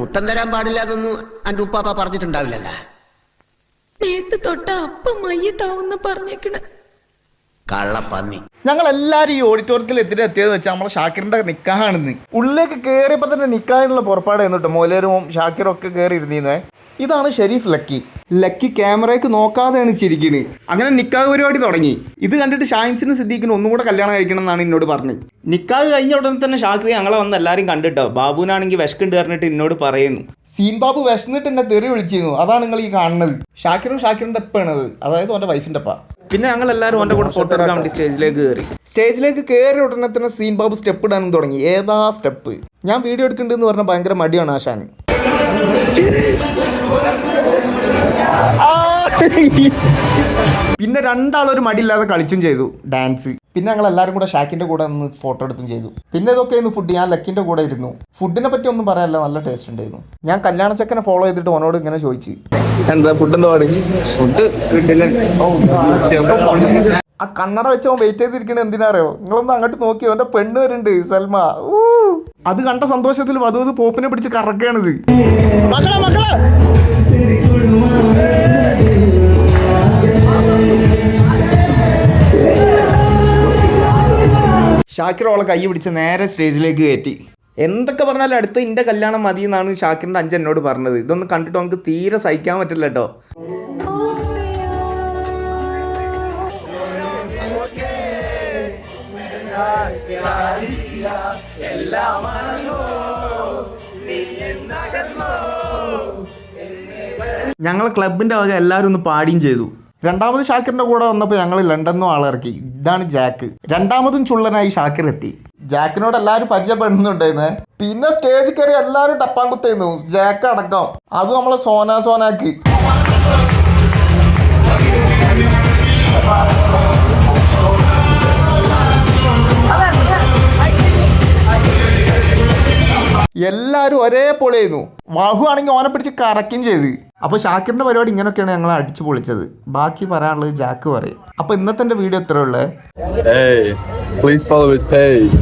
മുത്തം തരാൻ പാടില്ലാതൊന്നും എന്റെ ഉപ്പാപ്പ പറഞ്ഞിട്ടുണ്ടാവില്ലല്ലോ. നേരത്തെ തൊട്ട അപ്പം മയ്യത്താവുന്ന പറഞ്ഞേക്കണേ കള്ളപ്പന്നി. ഞങ്ങൾ എല്ലാവരും ഈ ഓഡിറ്റോറിയത്തിൽ എത്തിയെന്ന് വെച്ചാൽ നമ്മളെ ഷാക്കിറിന്റെ നിക്കാഹാണെന്ന്. ഉള്ളിലേക്ക് കയറിയപ്പോൾ തന്നെ നിക്കാഹിനുള്ള പുറപ്പാട് എന്നിട്ട് മോലേരും ഷാക്കിറും ഒക്കെ കയറി ഇരുന്നീന്നേ. ഇതാണ് ഷെരീഫ് ലക്കി. ലക്കി ക്യാമറയ്ക്ക് നോക്കാതെയാണ് ചിരിക്കുന്നത്. അങ്ങനെ നിക്കാഹ് പരിപാടി തുടങ്ങി. ഇത് കണ്ടിട്ട് ഷാഹിൻസിനും സിദ്ദീഖിനും ഒന്നും കൂടെ കല്യാണം കഴിക്കണം എന്നാണ് എന്നോട് പറഞ്ഞത്. നിക്കാഹ് കഴിഞ്ഞ ഉടനെ തന്നെ ഷാക്കിർ ഞങ്ങളെ വന്ന് എല്ലാവരും കണ്ടിട്ടോ. ബാബുവിനാണെങ്കിൽ വിശക്കുണ്ട് പറഞ്ഞിട്ട് എന്നോട് പറയുന്നു. സീൻ ബാബു വിശന്നിട്ട് എന്നെ തെറി വിളിച്ചിരുന്നു. അതാണ് നിങ്ങൾ ഈ കാണുന്നത്. ഷാക്കിറിന്റെ ഒപ്പാണത്, അതായത് അവൻ്റെ വൈഫിൻ്റെ ഒപ്പ. പിന്നെ ഞങ്ങൾ എല്ലാവരും അവൻ്റെ കൂടെ ഫോട്ടോ എടുക്കാൻ വേണ്ടി സ്റ്റേജിലേക്ക് കയറി ഉടനെ തന്നെ സീൻ ബാബു സ്റ്റെപ്പ് ഇടാനും തുടങ്ങി. ഏതാ സ്റ്റെപ്പ്? ഞാൻ വീഡിയോ എടുക്കുന്നുണ്ടെന്ന് പറഞ്ഞാൽ ഭയങ്കര മടിയാണ് ആശാന്. പിന്നെ രണ്ടാളൊരു മടിയില്ലാതെ കളിച്ചും ചെയ്തു ഡാൻസ്. പിന്നെ ഞങ്ങൾ എല്ലാവരും കൂടെ ഷാക്കിന്റെ കൂടെ ഒന്ന് ഫോട്ടോ എടുത്തും ചെയ്തു. പിന്നെ ഇതൊക്കെയായിരുന്നു ഫുഡ്. ഞാൻ ലക്കിന്റെ കൂടെ ഇരുന്നു. ഫുഡിനെ പറ്റി ഒന്നും പറയാനല്ല, നല്ല ടേസ്റ്റ് ഉണ്ടായിരുന്നു. ഞാൻ കല്യാണ ചെക്കനെ ഫോളോ ചെയ്തിട്ട് ഓനോട് ഇങ്ങനെ ചോദിച്ചു, എന്താ ഫുഡ് എന്താ ഫുഡ് ആ കണ്ണട വെച്ചവൻ വെയിറ്റ് ചെയ്തിരിക്കണേ എന്തിനാറിയോ? നിങ്ങളൊന്ന് അങ്ങോട്ട് നോക്കി, അവന്റെ പെണ്ണ് വരുന്നുണ്ട് സൽമ. അത് കണ്ട സന്തോഷത്തിൽ വധുവത് പോപ്പിനെ പിടിച്ച് കറക്കുകയാണിത്. മക്കളെ മക്കളെ ഷാക്കിർ ഓളെ കൈ പിടിച്ച് നേരെ സ്റ്റേജിലേക്ക് കയറ്റി. എന്തൊക്കെ പറഞ്ഞാലും അടുത്ത ഇന്റെ കല്യാണം മതി എന്നാണ് ഷാക്കിറിന്റെ അഞ്ച് എന്നോട് പറഞ്ഞത്. ഇതൊന്നും കണ്ടിട്ട് നമുക്ക് തീരെ സഹിക്കാൻ പറ്റില്ല കേട്ടോ. ഞങ്ങൾ ക്ലബിന്റെ വക എല്ലാവരും ഒന്ന് പാടിയും ചെയ്തു. രണ്ടാമത് ഷാക്കിറിന്റെ കൂടെ വന്നപ്പോൾ ഞങ്ങൾ ലണ്ടനിൽ ആളിറക്കി. ഇതാണ് ജാക്ക്. രണ്ടാമതും ചുള്ളനായി ഷാക്കിർ എത്തി. ജാക്കിനോട് എല്ലാവരും പരിചയപ്പെടുന്നുണ്ടായിരുന്നേ. പിന്നെ സ്റ്റേജിൽ കയറി എല്ലാവരും ടപ്പാൻ കുത്തായിരുന്നു, ജാക്ക് അടക്കം. അതും നമ്മളെ സോനാക്ക്. എല്ലാവരും ഒരേപോലെയായിരുന്നു. വാഹു ആണെങ്കിൽ ഓനെ പിടിച്ച് കറക്കുകയും ചെയ്ത്. അപ്പോൾ ഷാക്കിറിന്റെ പരിപാടി ഇങ്ങനെയൊക്കെയാണ് ഞങ്ങൾ അടിച്ചു പൊളിച്ചത്. ബാക്കി പറയാനുള്ളത് ജാക്ക് പറയും. അപ്പോൾ ഇന്നത്തെ എൻ്റെ വീഡിയോ ഇത്രയേ ഉള്ളേ. Please follow his page.